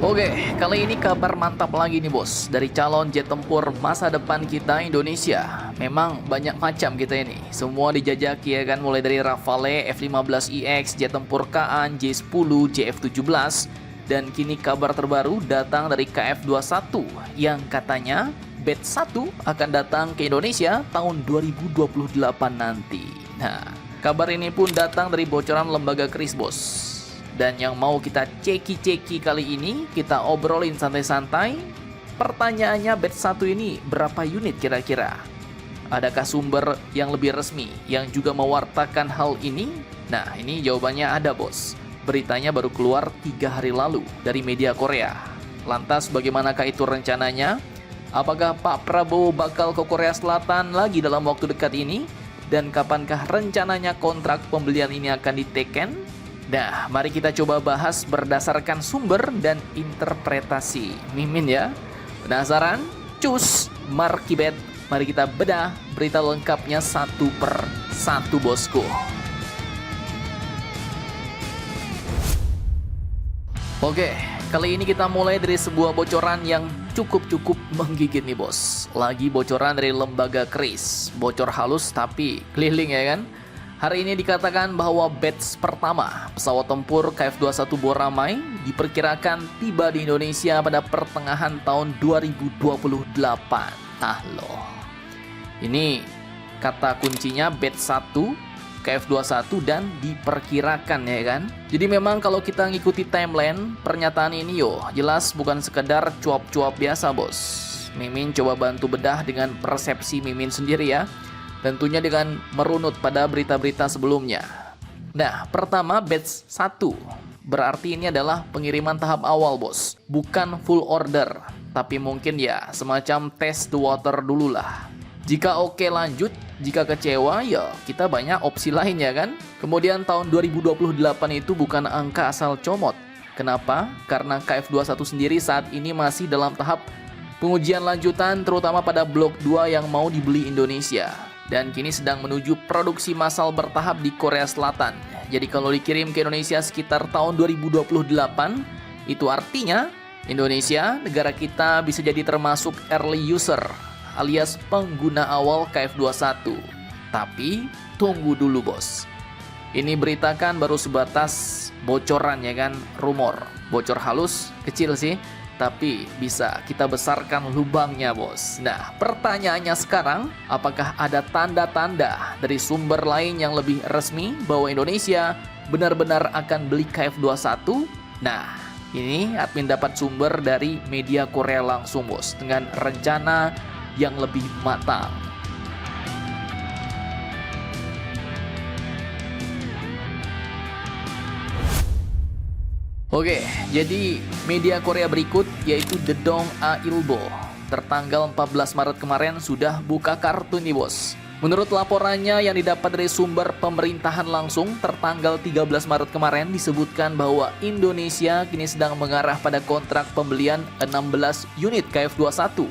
Oke, kali ini kabar mantap lagi nih bos dari calon jet tempur masa depan kita Indonesia. Memang banyak macam kita ini, semua dijajaki ya kan, mulai dari Rafale, F-15IX, jet tempur Kaan, J-10, JF-17, dan kini kabar terbaru datang dari KF-21 yang katanya batch 1 akan datang ke Indonesia tahun 2028 nanti. Nah, kabar ini pun datang dari bocoran lembaga KRIS bos. Dan yang mau kita ceki-ceki kali ini, kita obrolin santai-santai. Pertanyaannya, batch 1 ini berapa unit kira-kira? Adakah sumber yang lebih resmi yang juga mewartakan hal ini? Nah, ini jawabannya ada bos. Beritanya baru keluar 3 hari lalu dari media Korea. Lantas bagaimanakah itu rencananya? Apakah Pak Prabowo bakal ke Korea Selatan lagi dalam waktu dekat ini? Dan kapankah rencananya kontrak pembelian ini akan diteken? Nah, mari kita coba bahas berdasarkan sumber dan interpretasi. Mimin ya? Penasaran? Cus, Markibet. Mari kita bedah berita lengkapnya satu per satu bosku. Oke, kali ini kita mulai dari sebuah bocoran yang cukup menggigit nih bos. Lagi bocoran dari lembaga KRIS. Bocor halus tapi keliling ya kan? Hari ini dikatakan bahwa batch pertama pesawat tempur KF-21 Boramai diperkirakan tiba di Indonesia pada pertengahan tahun 2028. Nah loh, ini kata kuncinya batch 1 KF-21 dan diperkirakan ya kan. Jadi memang kalau kita ngikuti timeline pernyataan ini jelas bukan sekedar cuap-cuap biasa bos. Mimin coba bantu bedah dengan persepsi Mimin sendiri ya. Tentunya dengan merunut pada berita-berita sebelumnya. Nah, pertama batch 1. Berarti ini adalah pengiriman tahap awal bos. Bukan full order. Tapi mungkin ya semacam test the water dulu lah. Jika oke lanjut, jika kecewa ya kita banyak opsi lain ya kan. Kemudian tahun 2028 itu bukan angka asal comot. Kenapa? Karena KF-21 sendiri saat ini masih dalam tahap pengujian lanjutan terutama pada blok 2 yang mau dibeli Indonesia. Dan kini sedang menuju produksi massal bertahap di Korea Selatan. Jadi kalau dikirim ke Indonesia sekitar tahun 2028, itu artinya Indonesia, negara kita bisa jadi termasuk early user alias pengguna awal KF-21. Tapi tunggu dulu bos. Ini beritakan baru sebatas bocoran ya kan, rumor. Bocor halus, kecil sih. Tapi bisa kita besarkan lubangnya bos. Nah, pertanyaannya sekarang, apakah ada tanda-tanda dari sumber lain yang lebih resmi bahwa Indonesia benar-benar akan beli KF-21? Nah, ini admin dapat sumber dari media Korea langsung bos, dengan rencana yang lebih matang. Oke, jadi media Korea berikut yaitu Dedong Ailbo tertanggal 14 Maret kemarin sudah buka kartu nih bos. Menurut laporannya yang didapat dari sumber pemerintahan langsung tertanggal 13 Maret kemarin disebutkan bahwa Indonesia kini sedang mengarah pada kontrak pembelian 16 unit KF-21.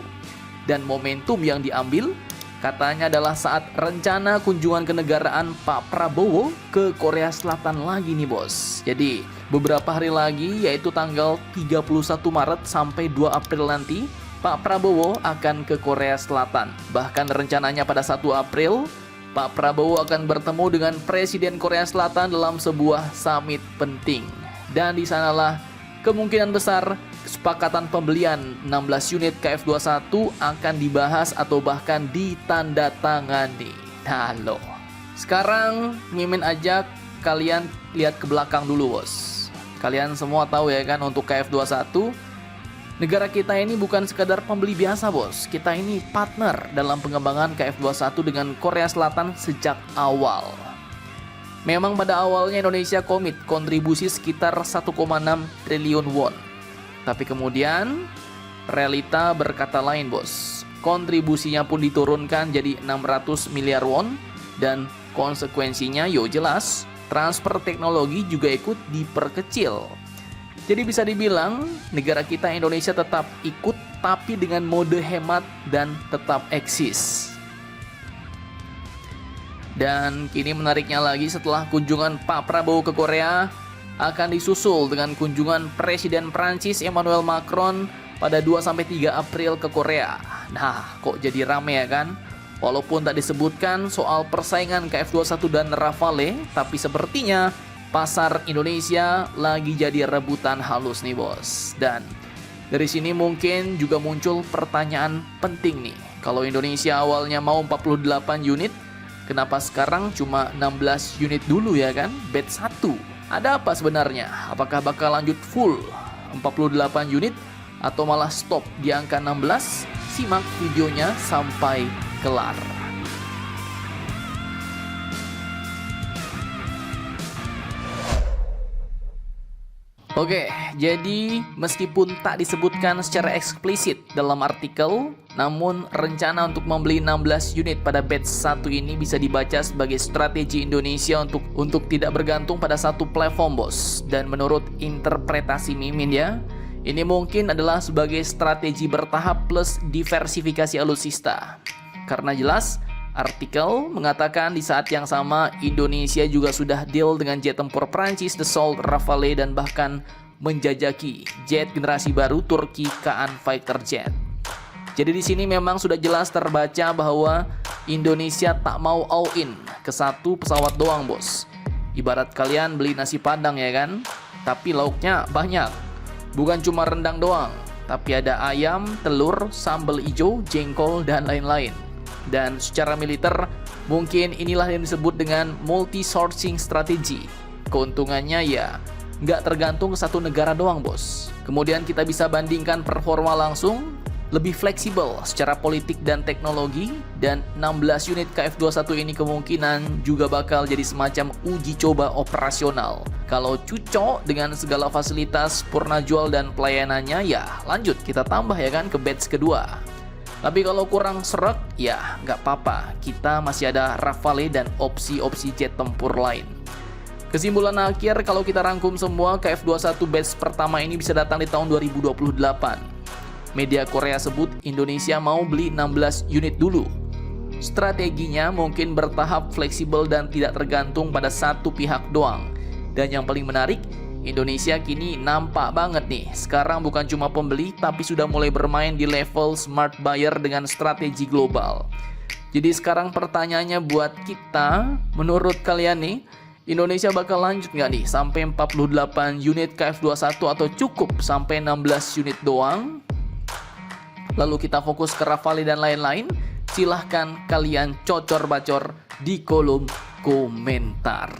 Dan momentum yang diambil katanya adalah saat rencana kunjungan kenegaraan Pak Prabowo ke Korea Selatan lagi nih bos. Jadi beberapa hari lagi yaitu tanggal 31 Maret sampai 2 April nanti Pak Prabowo akan ke Korea Selatan. Bahkan rencananya pada 1 April Pak Prabowo akan bertemu dengan Presiden Korea Selatan dalam sebuah summit penting. Dan di sanalah kemungkinan besar kesepakatan pembelian 16 unit KF-21 akan dibahas atau bahkan ditandatangani. Nah loh, sekarang Mimin ajak kalian lihat ke belakang dulu bos. Kalian semua tahu ya kan, untuk KF-21 negara kita ini bukan sekadar pembeli biasa bos. Kita ini partner dalam pengembangan KF-21 dengan Korea Selatan sejak awal. Memang pada awalnya Indonesia komit kontribusi sekitar 1,6 triliun won. Tapi kemudian realita berkata lain bos. Kontribusinya pun diturunkan jadi 600 miliar won. Dan konsekuensinya jelas transfer teknologi juga ikut diperkecil. Jadi bisa dibilang negara kita Indonesia tetap ikut tapi dengan mode hemat dan tetap eksis. Dan kini menariknya lagi setelah kunjungan Pak Prabowo ke Korea, akan disusul dengan kunjungan Presiden Prancis Emmanuel Macron pada 2-3 April ke Korea. Nah, kok jadi rame ya kan? Walaupun tak disebutkan soal persaingan KF21 dan Rafale, tapi sepertinya pasar Indonesia lagi jadi rebutan halus nih bos. Dan dari sini mungkin juga muncul pertanyaan penting nih. Kalau Indonesia awalnya mau 48 unit, kenapa sekarang cuma 16 unit dulu ya kan? Batch 1. Ada apa sebenarnya? Apakah bakal lanjut full 48 unit atau malah stop di angka 16? Simak videonya sampai kelar. Oke, jadi meskipun tak disebutkan secara eksplisit dalam artikel, namun rencana untuk membeli 16 unit pada batch 1 ini bisa dibaca sebagai strategi Indonesia untuk tidak bergantung pada satu platform bos. Dan menurut interpretasi Mimin ya, ini mungkin adalah sebagai strategi bertahap plus diversifikasi alutsista. Karena jelas, artikel mengatakan di saat yang sama Indonesia juga sudah deal dengan jet tempur Prancis, Dassault, Rafale, dan bahkan menjajaki jet generasi baru Turki Kaan Fighter Jet. Jadi di sini memang sudah jelas terbaca bahwa Indonesia tak mau all in ke satu pesawat doang bos. Ibarat kalian beli nasi padang ya kan, tapi lauknya banyak. Bukan cuma rendang doang, tapi ada ayam, telur, sambal hijau, jengkol, dan lain-lain. Dan secara militer, mungkin inilah yang disebut dengan multi-sourcing strategy. Keuntungannya ya, nggak tergantung ke satu negara doang bos. Kemudian kita bisa bandingkan performa langsung, lebih fleksibel secara politik dan teknologi, dan 16 unit KF21 ini kemungkinan juga bakal jadi semacam uji coba operasional. Kalau cocok dengan segala fasilitas, purna jual dan pelayanannya, ya lanjut kita tambah ya kan ke batch kedua. Tapi kalau kurang srek, ya nggak apa-apa. Kita masih ada Rafale dan opsi-opsi jet tempur lain. Kesimpulan akhir, kalau kita rangkum semua, KF21 batch pertama ini bisa datang di tahun 2028. Media Korea sebut Indonesia mau beli 16 unit dulu. Strateginya mungkin bertahap, fleksibel, dan tidak tergantung pada satu pihak doang. Dan yang paling menarik, Indonesia kini nampak banget nih, sekarang bukan cuma pembeli tapi sudah mulai bermain di level smart buyer dengan strategi global. Jadi sekarang pertanyaannya buat kita, menurut kalian nih, Indonesia bakal lanjut nggak nih sampai 48 unit KF21 atau cukup sampai 16 unit doang? Lalu kita fokus ke Rafale dan lain-lain? Silahkan kalian cocor-bacor di kolom komentar.